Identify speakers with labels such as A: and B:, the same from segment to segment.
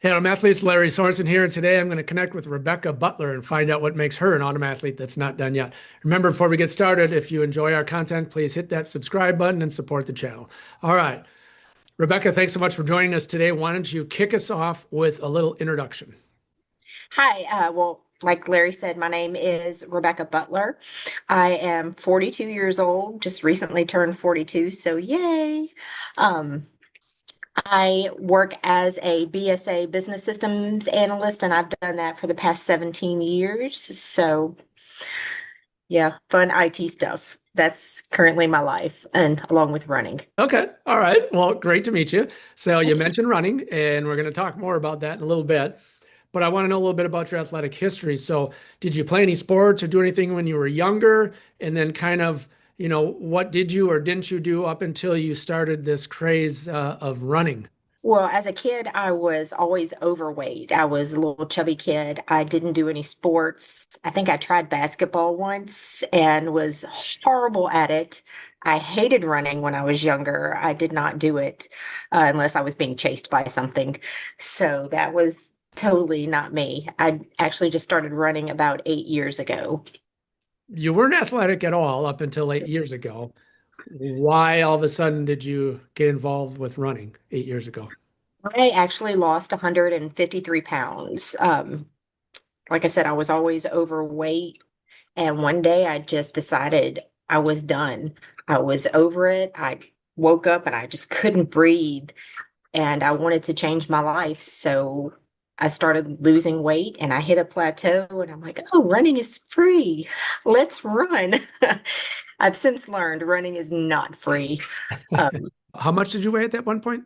A: Hey, Automathletes, Larry Sorensen here, and today I'm going to connect with Rebecca Butler and find out what makes her an automathlete that's not done yet. Remember, before we get started, if you enjoy our content, please hit that subscribe button and support the channel. All right, Rebecca, thanks so much for joining us today. Why don't you kick us off with a little introduction?
B: Hi, like Larry said, my name is Rebecca Butler. I am 42 years old, just recently turned 42, so yay. Um, I work as a BSA business systems analyst, and I've done that for the past 17 years. So, yeah, fun IT stuff. That's currently my life, and along with running.
A: Okay, all right. Well, great to meet you. So you
B: Thank you.
A: mentioned running, and we're going to talk more about that in a little bit. But I want to know a little bit about your athletic history. So, did you play any sports or do anything when you were younger? And then, kind of, what did you or didn't you do up until you started this craze of running?
B: Well, as a kid, I was always overweight. I was a little chubby kid. I didn't do any sports. I think I tried basketball once and was horrible at it. I hated running when I was younger. I did not do it unless I was being chased by something. So that was totally not me. I actually just started running about 8 years ago.
A: You weren't athletic at all up until 8 years ago. Why all of a sudden did you get involved with running 8 years ago?
B: I actually lost 153 pounds. Like I said, I was always overweight. And one day I just decided I was done. I was over it. I woke up and I just couldn't breathe and I wanted to change my life. So I started losing weight and I hit a plateau and I'm like, oh, running is free. Let's run. I've since learned running is not free. Um,
A: How much did you weigh at that one point?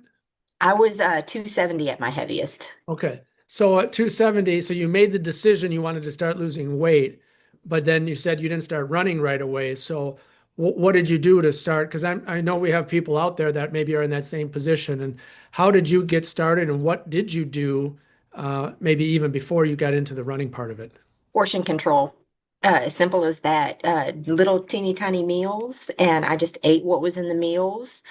B: I was 270 at my heaviest.
A: Okay. So at 270, so you made the decision you wanted to start losing weight, but then you said you didn't start running right away. So what did you do to start? Because I know we have people out there that maybe are in that same position. And how did you get started and what did you do maybe even before you got into the running part of it?
B: Portion control. As simple as that. Little teeny tiny meals, and I just ate what was in the meals.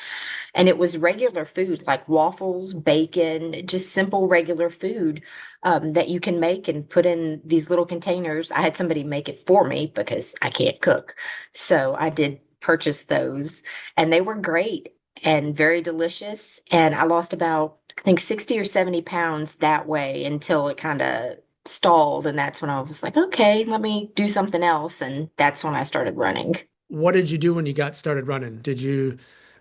B: And it was regular food like waffles, bacon, just simple regular food that you can make and put in these little containers. I had somebody make it for me because I can't cook. So I did purchase those, and they were great and very delicious. And I lost about, I think, 60 or 70 pounds that way until it kind of stalled. And that's when I was like, okay, let me do something else. And that's when I started running.
A: What did you do when you got started running? Did you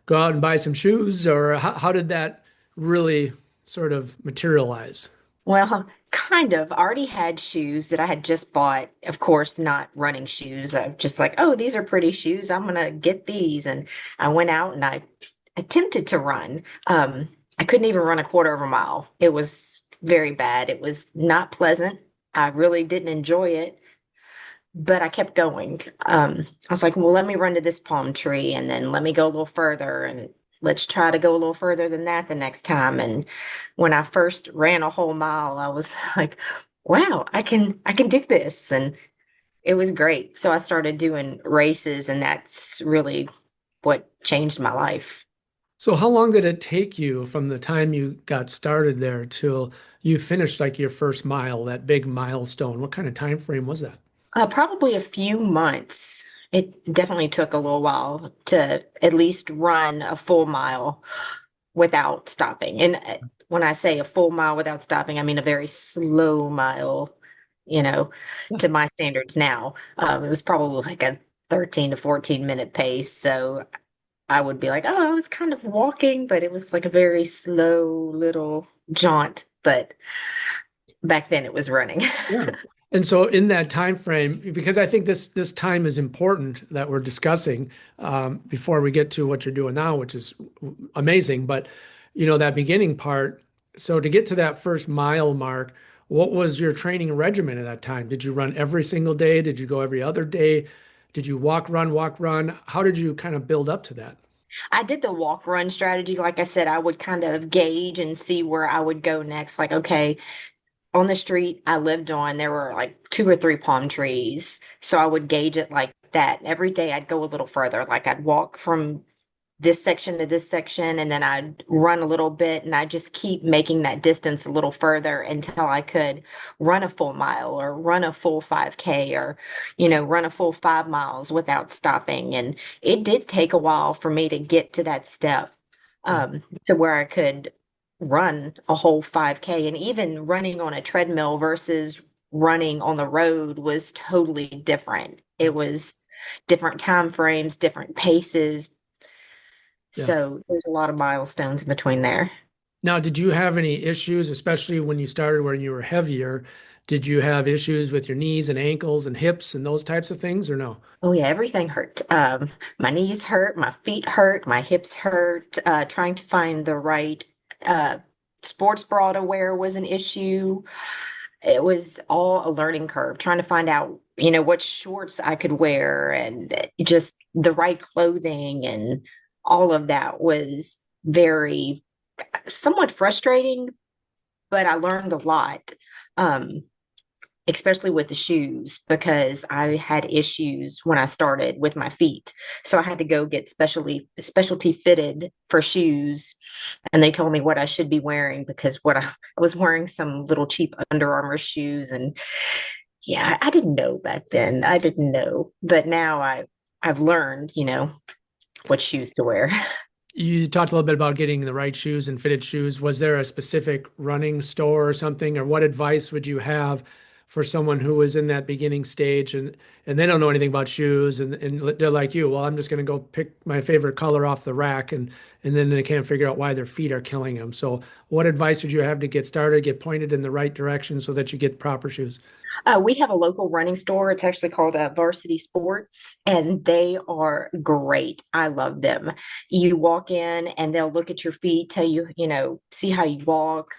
A: go out and buy some shoes or how did that really sort of materialize?
B: Well, kind of. I already had shoes that I had just bought. Of course, not running shoes. I'm just like, oh, these are pretty shoes. I'm gonna get these. And I went out and I attempted to run. I couldn't even run a quarter of a mile. It was very bad. It was not pleasant. I really didn't enjoy it, but I kept going. I was like, well, let me run to this palm tree and then let me go a little further and let's try to go a little further than that the next time. And when I first ran a whole mile, I was like, wow, I can do this. And it was great. So I started doing races and that's really what changed my life.
A: So how long did it take you from the time you got started there till you finished like your first mile, that big milestone? What kind of time frame was that?
B: Probably a few months. It definitely took a little while to at least run a full mile without stopping. And when I say a full mile without stopping, I mean a very slow mile, you know, to my standards now. It was probably like a 13 to 14-minute pace. So I would be like, oh, I was kind of walking, but it was like a very slow little jaunt. But back then it was running.
A: Yeah. And so in that time frame, because I think this time is important that we're discussing before we get to what you're doing now, which is amazing. But that beginning part. So to get to that first mile mark, what was your training regimen at that time? Did you run every single day? Did you go every other day? Did you walk, run, walk, run? How did you kind of build up to that?
B: I did the walk run strategy. Like I said, I would kind of gauge and see where I would go next. Like, okay, on the street I lived on, there were like two or three palm trees. So I would gauge it like that. Every day I'd go a little further. Like I'd walk from this section to this section, and then I'd run a little bit, and I just keep making that distance a little further until I could run a full mile or run a full 5K or, run a full 5 miles without stopping. And it did take a while for me to get to that step,
A: Yeah.
B: to where I could run a whole 5K. And even running on a treadmill versus running on the road was totally different.
A: Yeah.
B: It was different time frames, different paces,
A: Yeah.
B: so there's a lot of milestones between there.
A: Now, did you have any issues, especially when you started when you were heavier? Did you have issues with your knees and ankles and hips and those types of things, or no?
B: Oh yeah, everything hurt. My knees hurt, my feet hurt, my hips hurt. Trying to find the right uh, sports bra to wear was an issue. It was all a learning curve, trying to find out, what shorts I could wear and just the right clothing and all of that was very somewhat frustrating, but I learned a lot. Um, Especially with the shoes because I had issues when I started with my feet. So I had to go get specialty fitted for shoes, and they told me what I should be wearing because I was wearing some little cheap Under Armour shoes. And yeah, I didn't know back then. I didn't know. But now I've learned, what shoes to wear.
A: You talked a little bit about getting the right shoes and fitted shoes. Was there a specific running store or something, or what advice would you have for someone who was in that beginning stage and they don't know anything about shoes and they're like you, well, I'm just going to go pick my favorite color off the rack and then they can't figure out why their feet are killing them. So, what advice would you have to get started, get pointed in the right direction so that you get proper shoes?
B: We have a local running store. It's actually called Varsity Sports, and they are great. I love them. You walk in, and they'll look at your feet, tell you, see how you walk,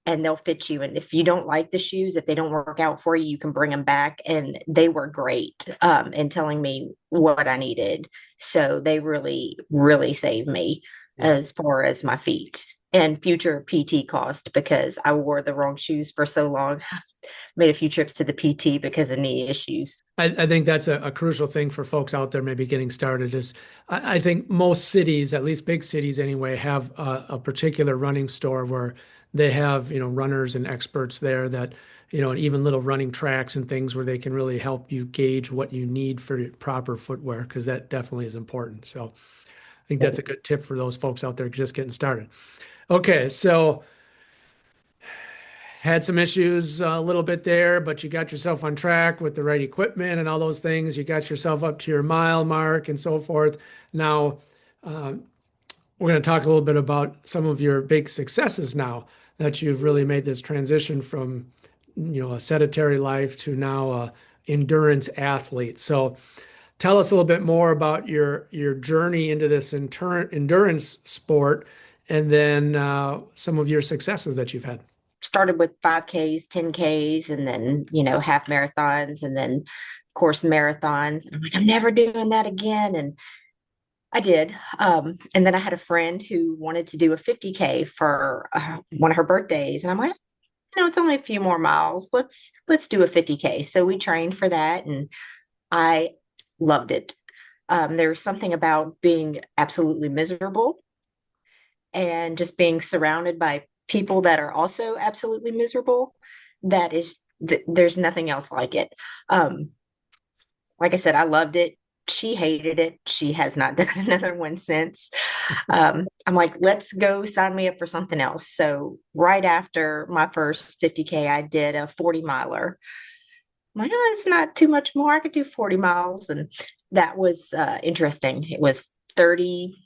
B: and they'll fit you. And if you don't like the shoes, if they don't work out for you, you can bring them back. And they were great in telling me what I needed. So they really, really saved me
A: Yeah.
B: as far as my feet and future PT cost because I wore the wrong shoes for so long. Made a few trips to the PT because of knee issues.
A: I think that's a crucial thing for folks out there maybe getting started is I think most cities, at least big cities anyway, have a particular running store where they have, runners and experts there that, and even little running tracks and things where they can really help you gauge what you need for proper footwear, because that definitely is important. So I think that's a good tip for those folks out there just getting started. Okay, so had some issues a little bit there, but you got yourself on track with the right equipment and all those things. You got yourself up to your mile mark and so forth. Now, uh, we're going to talk a little bit about some of your big successes now that you've really made this transition from, a sedentary life to now a endurance athlete. So, tell us a little bit more about your journey into this endurance sport, and then some of your successes that you've had.
B: Started with 5Ks, 10Ks, and then, half marathons, and then, of course, marathons. I'm like, I'm never doing that again. And I did. And then I had a friend who wanted to do a 50K for one of her birthdays. And I'm like, it's only a few more miles. Let's do a 50K. So we trained for that, and I loved it. There was something about being absolutely miserable and just being surrounded by people that are also absolutely miserable. That is, there's nothing else like it. Um, like I said, I loved it. She hated it. She has not done another one since. I'm like, let's go sign me up for something else. So right after my first 50K, I did a 40 miler. I'm like, oh, it's not too much more. I could do 40 miles. And that was interesting. It was 30,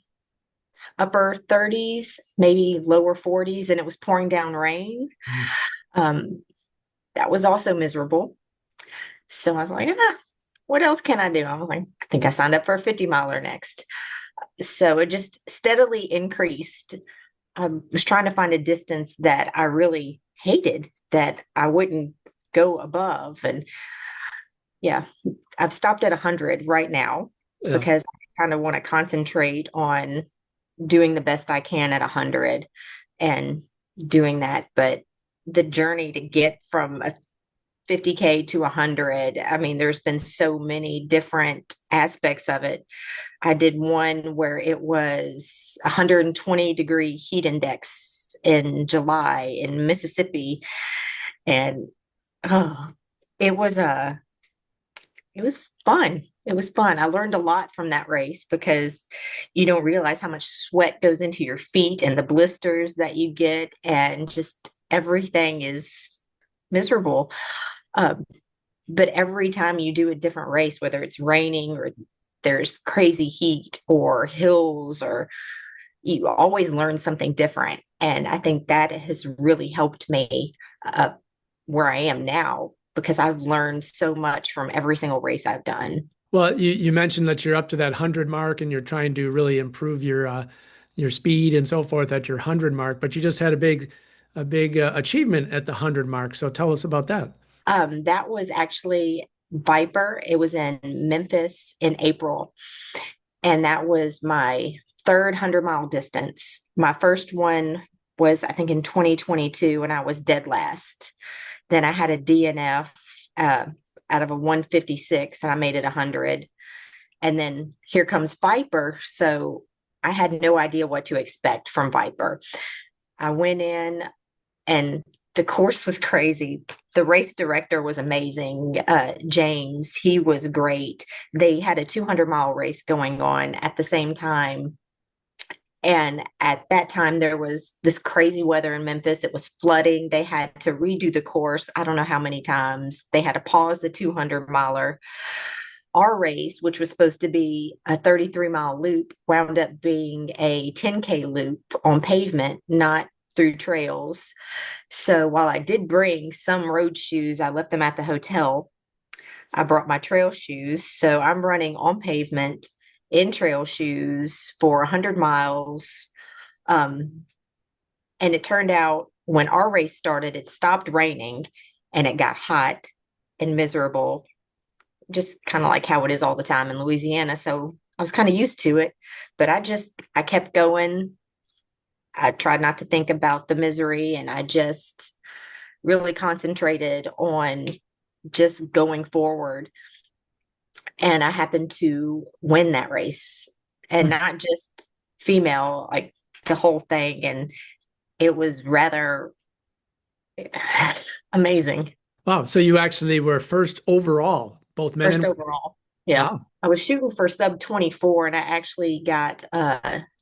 B: upper 30s, maybe lower 40s, and it was pouring down rain.
A: Mm.
B: Um, that was also miserable. So I was like, what else can I do? I was like, I think I signed up for a 50 miler next. So it just steadily increased. I was trying to find a distance that I really hated that I wouldn't go above. And yeah, I've stopped at 100 right now
A: Yeah.
B: because I kind of want to concentrate on doing the best I can at 100 and doing that. But the journey to get from 50K to 100. I mean, there's been so many different aspects of it. I did one where it was 120-degree heat index in July in Mississippi, and oh, it was a it was fun. It was fun. I learned a lot from that race because you don't realize how much sweat goes into your feet and the blisters that you get, and just everything is miserable. Um, but every time you do a different race, whether it's raining or there's crazy heat or hills, or you always learn something different. And I think that has really helped me uh, where I am now because I've learned so much from every single race I've done.
A: Well, you mentioned that you're up to that 100 mark and you're trying to really improve your speed and so forth at your 100 mark, but you just had a big achievement at the 100 mark. So tell us about that.
B: That was actually Viper. It was in Memphis in April, and that was my third 100-mile distance. My first one was, I think, in 2022, and I was dead last. Then I had a DNF uh, out of a 156, and I made it 100. And then here comes Viper. So I had no idea what to expect from Viper. I went in, and the course was crazy. The race director was amazing. James, he was great. They had a 200-mile race going on at the same time. And at that time, there was this crazy weather in Memphis. It was flooding. They had to redo the course. I don't know how many times. They had to pause the 200 miler. Our race, which was supposed to be a 33-mile loop, wound up being a 10K loop on pavement, not through trails. So while I did bring some road shoes, I left them at the hotel. I brought my trail shoes. So I'm running on pavement in trail shoes for 100 miles. Um, and it turned out when our race started, it stopped raining and it got hot and miserable, just kind of like how it is all the time in Louisiana. So I was kind of used to it, but I kept going. I tried not to think about the misery, and I just really concentrated on just going forward. And I happened to win that race, and not just female, like the whole thing. And it was rather amazing.
A: Wow. So you actually were first overall, both men
B: First
A: and
B: overall. Yeah.
A: wow.
B: I was shooting for sub 24, and I actually got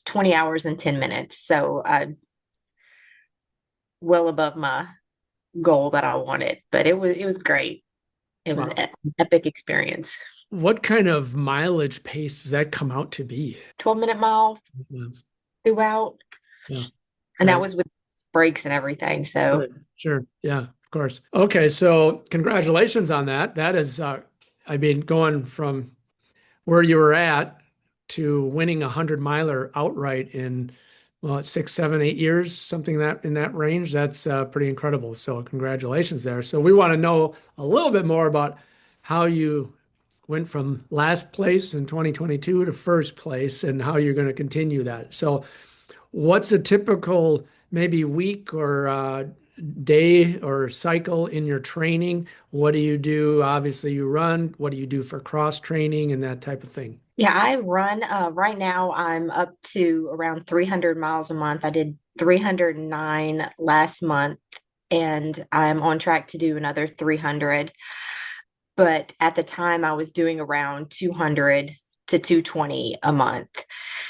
B: 20 hours and 10 minutes. So well above my goal that I wanted. But it was great. It was
A: Wow.
B: an epic experience.
A: What kind of mileage pace does that come out to be?
B: 12-minute mile
A: Yes.
B: throughout.
A: Yeah.
B: And that was with breaks and everything. So
A: Right. Sure. Yeah, of course. Okay, so congratulations on that. That is, I mean, going from where you were at to winning a 100 miler outright in, well, 6, 7, 8 years, something that in that range. That's pretty incredible. So congratulations there. So we want to know a little bit more about how you went from last place in 2022 to first place and how you're going to continue that. So what's a typical maybe week or day or cycle in your training? What do you do? Obviously, you run. What do you do for cross training and that type of thing?
B: yeah, I run right now. I'm up to around 300 miles a month. I did 309 last month, and I'm on track to do another 300. But at the time, I was doing around 200 to 220 a month.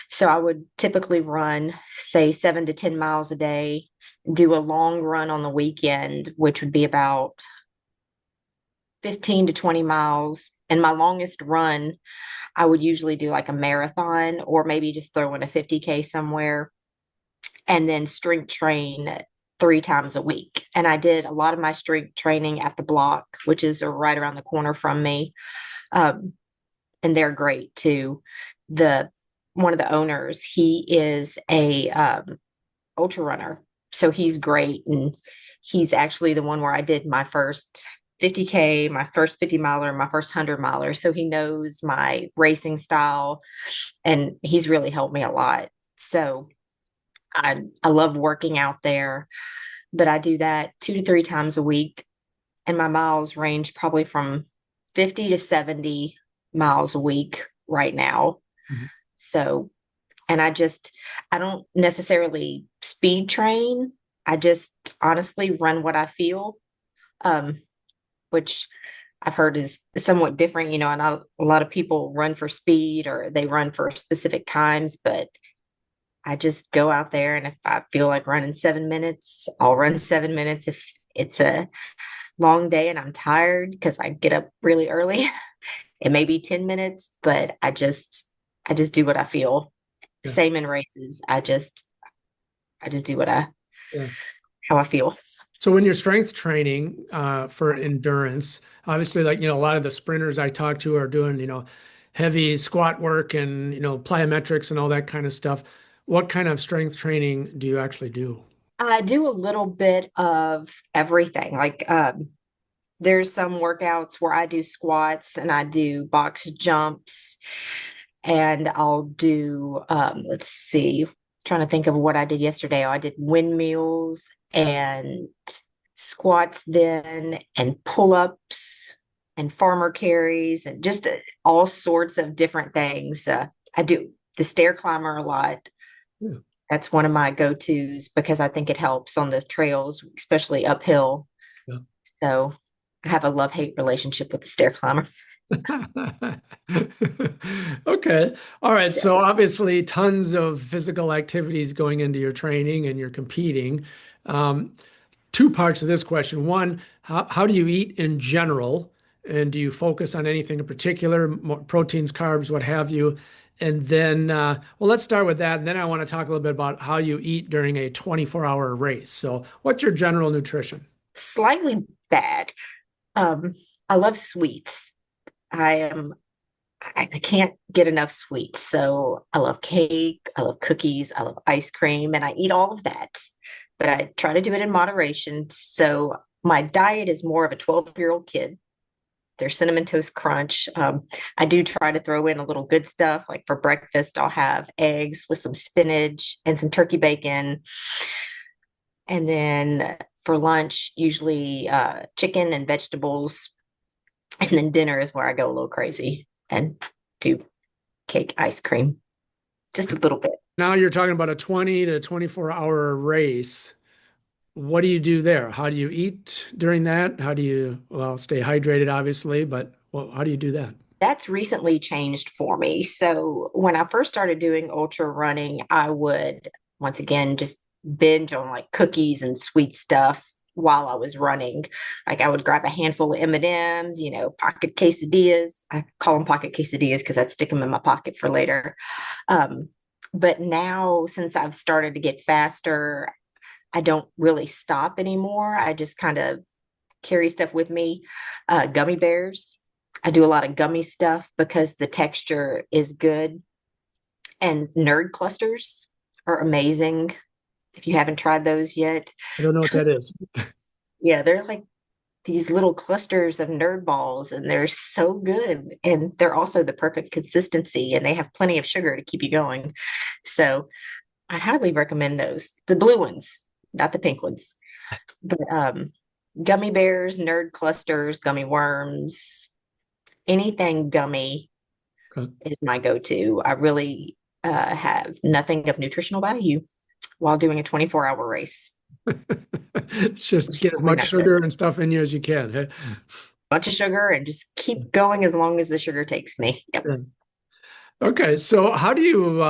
B: So I would typically run, say, 7 to 10 miles a day, do a long run on the weekend, which would be about 15 to 20 miles. And my longest run, I would usually do like a marathon or maybe just throw in a 50K somewhere, and then strength train 3 times a week. And I did a lot of my strength training at the block, which is right around the corner from me. Um, and they're great too. The One of the owners, he is a ultra runner, so he's great, and he's actually the one where I did my first 50K, my first 50 miler, my first 100 miler. So he knows my racing style, and he's really helped me a lot. So I love working out there, but I do that 2 to 3 times a week. and my miles range probably from 50 to 70 miles a week right now.
A: Mhm.
B: So, and I don't necessarily speed train. I just honestly run what I feel, um, which I've heard is somewhat different. You know, I know a lot of people run for speed or they run for specific times, but I just go out there and if I feel like running 7 minutes, I'll run 7 minutes. If it's a long day and I'm tired because I get up really early, it may be 10 minutes, but I just do what I feel.
A: Yeah.
B: Same in races. I just do
A: Yeah.
B: how I feel.
A: So when you're strength training for endurance, obviously, like, a lot of the sprinters I talk to are doing, heavy squat work and, plyometrics and all that kind of stuff. What kind of strength training do you actually do?
B: I do a little bit of everything. Like there's some workouts where I do squats and I do box jumps and I'll do let's see, trying to think of what I did yesterday. Oh, I did windmills and squats then and pull-ups and farmer carries and just all sorts of different things. I do the stair climber a lot.
A: Yeah.
B: That's one of my go-tos because I think it helps on the trails, especially uphill.
A: Yeah.
B: So I have a love-hate relationship with the stair climbers.
A: Okay. All right. So obviously tons of physical activities going into your training and you're competing. Um, Two parts of this question. One, how do you eat in general? And do you focus on anything in particular, more proteins, carbs, what have you? And then, well, let's start with that. And then I want to talk a little bit about how you eat during a 24-hour race. So, what's your general nutrition?
B: Slightly bad. Um, I love sweets. I am I can't get enough sweets. So I love cake, I love cookies, I love ice cream, and I eat all of that. But I try to do it in moderation. So my diet is more of a 12-year-old kid. There's cinnamon toast crunch. I do try to throw in a little good stuff. Like for breakfast, I'll have eggs with some spinach and some turkey bacon. And then for lunch, usually chicken and vegetables. And then dinner is where I go a little crazy and do cake, ice cream, just a little bit.
A: Now you're talking about a 20 to 24-hour race. What do you do there? How do you eat during that? How do you, well, stay hydrated, obviously, but well, how do you do that?
B: That's recently changed for me. So when I first started doing ultra running, I would once again just binge on like cookies and sweet stuff while I was running. Like I would grab a handful of M&Ms, you know, pocket quesadillas. I call them pocket quesadillas because I'd stick them in my pocket for later. Um, but now since I've started to get faster, I don't really stop anymore. I just kind of carry stuff with me. Gummy bears. I do a lot of gummy stuff because the texture is good. And nerd clusters are amazing. If you haven't tried those yet,
A: I don't know what that is.
B: yeah, they're like these little clusters of nerd balls, and they're so good. And they're also the perfect consistency, and they have plenty of sugar to keep you going. So I highly recommend those. The blue ones, not the pink ones. But gummy bears, nerd clusters, gummy worms, anything gummy
A: Okay.
B: is my go-to. I really have nothing of nutritional value while doing a 24-hour race.
A: Just
B: It's
A: get as
B: really
A: much
B: not good.
A: sugar and stuff in you as you can. Hey?
B: Bunch of sugar and just keep going as long as the sugar takes me. Yep.
A: Yeah. Okay, so how do you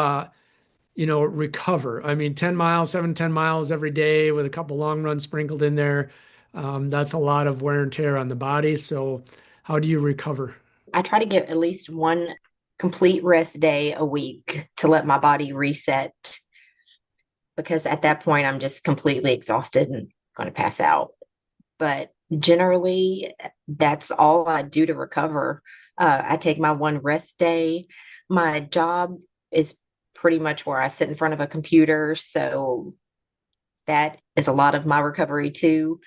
A: recover? I mean, 10 miles, 7 to 10 miles every day with a couple long runs sprinkled in there. That's a lot of wear and tear on the body. So how do you recover?
B: I try to get at least one complete rest day a week to let my body reset because at that point I'm just completely exhausted and going to pass out. But generally, that's all I do to recover. I take my one rest day. My job is pretty much where I sit in front of a computer. So that is a lot of my recovery too.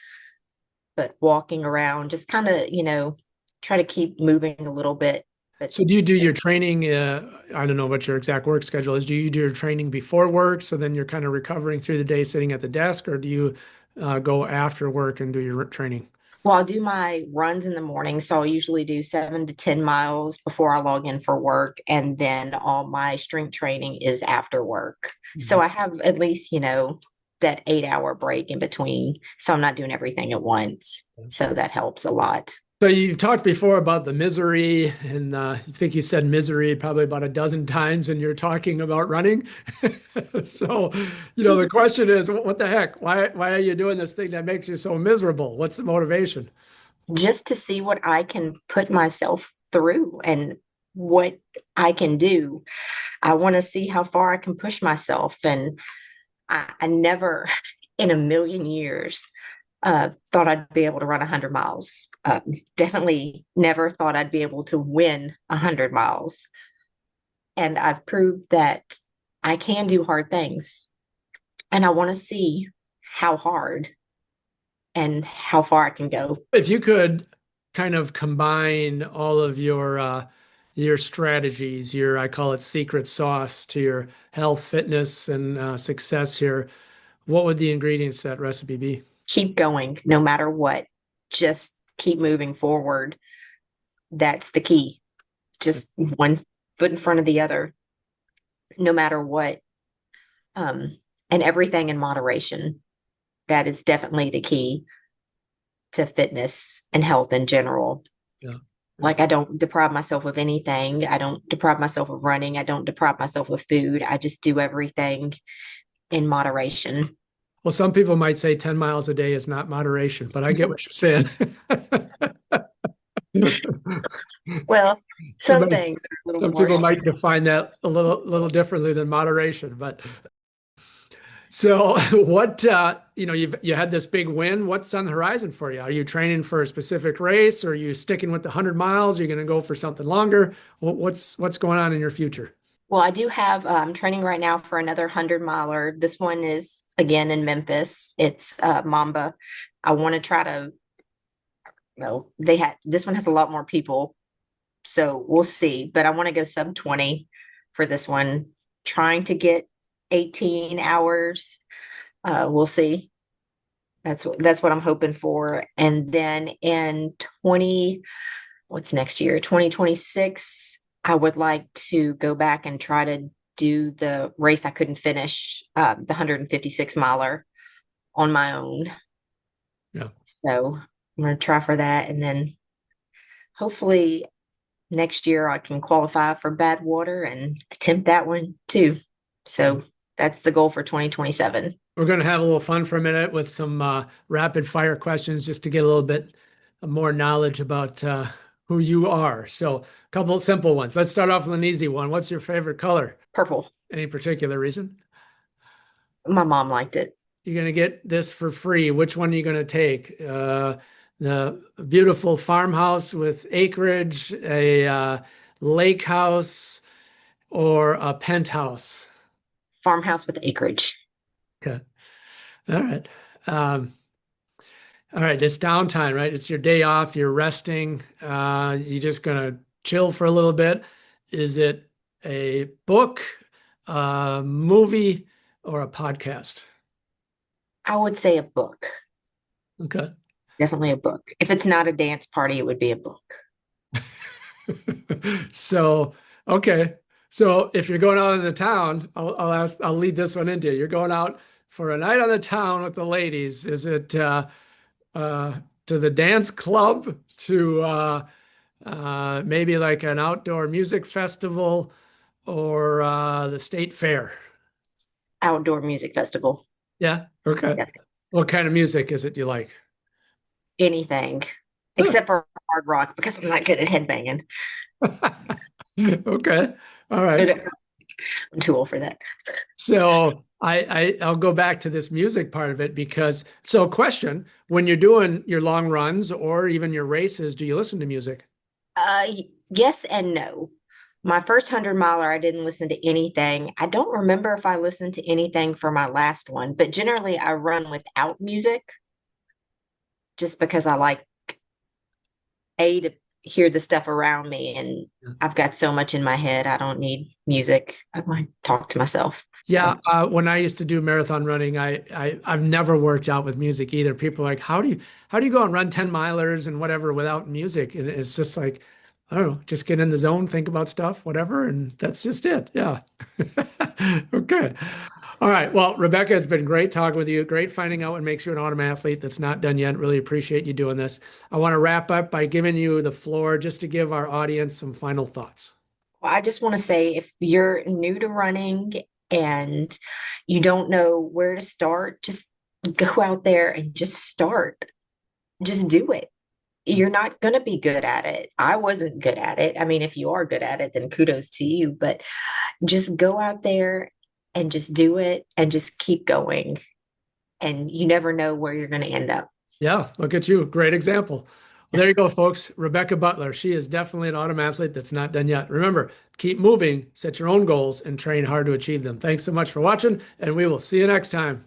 B: But walking around, just kind of, try to keep moving a little bit. But
A: So do you do your training? I don't know what your exact work schedule is. Do you do your training before work? So then you're kind of recovering through the day sitting at the desk, or do you go after work and do your training?
B: Well, I'll do my runs in the morning. So I'll usually do 7 to 10 miles before I log in for work. And then all my strength training is after work. So
A: Mhm.
B: I have at least, that 8 hour break in between. So I'm not doing everything at once. So that helps a lot.
A: So you've talked before about the misery, and I think you said misery probably about a dozen times, and you're talking about running. So, the question is, what the heck? Why are you doing this thing that makes you so miserable? What's the motivation?
B: Just to see what I can put myself through and what I can do. I want to see how far I can push myself. And I never in a million years thought I'd be able to run 100 miles. Definitely never thought I'd be able to win 100 miles. And I've proved that I can do hard things. And I want to see how hard and how far I can go.
A: If you could kind of combine all of your strategies, your I call it secret sauce to your health, fitness, and success here, what would the ingredients to that recipe be?
B: Keep going no matter what. Just keep moving forward. That's the key. Just one foot in front of the other, no matter what. Um, and everything in moderation. That is definitely the key to fitness and health in general.
A: Yeah. Yeah.
B: Like, I don't deprive myself of anything. I don't deprive myself of running. I don't deprive myself of food. I just do everything in moderation.
A: Well, some people might say 10 miles a day is not moderation, but I get what you're saying.
B: Well, some
A: Somebody,
B: things are a little
A: some
B: more
A: people might
B: strict.
A: define that a little differently than moderation. But so what you had this big win. What's on the horizon for you? Are you training for a specific race, or are you sticking with the 100 miles? Are you going to go for something longer? What's going on in your future?
B: Well, I do have training right now for another 100 miler. This one is again in Memphis. It's Mamba. I want to try to, they had this one has a lot more people, so we'll see. But I want to go sub 20 for this one, trying to get 18 hours. We'll see. That's what I'm hoping for. And then in 20, what's next year? 2026, I would like to go back and try to do the race I couldn't finish, the 156 miler on my own.
A: Yeah.
B: So I'm going to try for that. And then hopefully next year I can qualify for bad water and attempt that one too. So that's the goal for 2027.
A: We're going to have a little fun for a minute with some rapid fire questions just to get a little bit more knowledge about who you are. So, a couple of simple ones. Let's start off with an easy one. What's your favorite color?
B: Purple.
A: Any particular reason?
B: My mom liked it.
A: You're going to get this for free. Which one are you going to take? The beautiful farmhouse with acreage, a lake house, or a penthouse?
B: Farmhouse with acreage.
A: Okay. All right. Um, All right, it's downtime, right? It's your day off, you're resting. You're just gonna chill for a little bit. Is it a book, a movie, or a podcast?
B: I would say a book.
A: Okay.
B: Definitely a book. If it's not a dance party, it would be a book.
A: So, okay. So if you're going out in the town, I'll lead this one into you. You're going out for a night on the town with the ladies. Is it to the dance club, to maybe like an outdoor music festival, or the state fair?
B: Outdoor music festival.
A: Yeah. Okay.
B: Yeah.
A: What kind of music is it you like?
B: Anything
A: Huh.
B: except for hard rock because I'm not good at headbanging.
A: Okay. All right.
B: But I'm too old for that.
A: So I'll go back to this music part of it because so question, when you're doing your long runs or even your races, do you listen to music?
B: Yes and no. My first 100 miler, I didn't listen to anything. I don't remember if I listened to anything for my last one, but generally I run without music just because I like to hear the stuff around me, and I've got so much in my head. I don't need music. I like talk to myself.
A: Yeah,
B: So
A: when I used to do marathon running, I've never worked out with music either. People are like, how do you go and run 10 milers and whatever without music? And it's just like, I don't know, just get in the zone, think about stuff, whatever, and that's just it. Yeah. Okay. All right. Well, Rebecca, it's been great talking with you. Great finding out what makes you an autumn athlete that's not done yet. Really appreciate you doing this. I want to wrap up by giving you the floor just to give our audience some final thoughts.
B: well, I just want to say if you're new to running and you don't know where to start, just go out there and just start. Just do it. You're not going to be good at it. I wasn't good at it. I mean, if you are good at it, then kudos to you, but just go out there and just do it and just keep going. And you never know where you're going to end up.
A: Yeah, look at you. Great example. Well, there you go, folks. Rebecca Butler. She is definitely an autumn athlete that's not done yet. Remember, keep moving, set your own goals, and train hard to achieve them. Thanks so much for watching, and we will see you next time.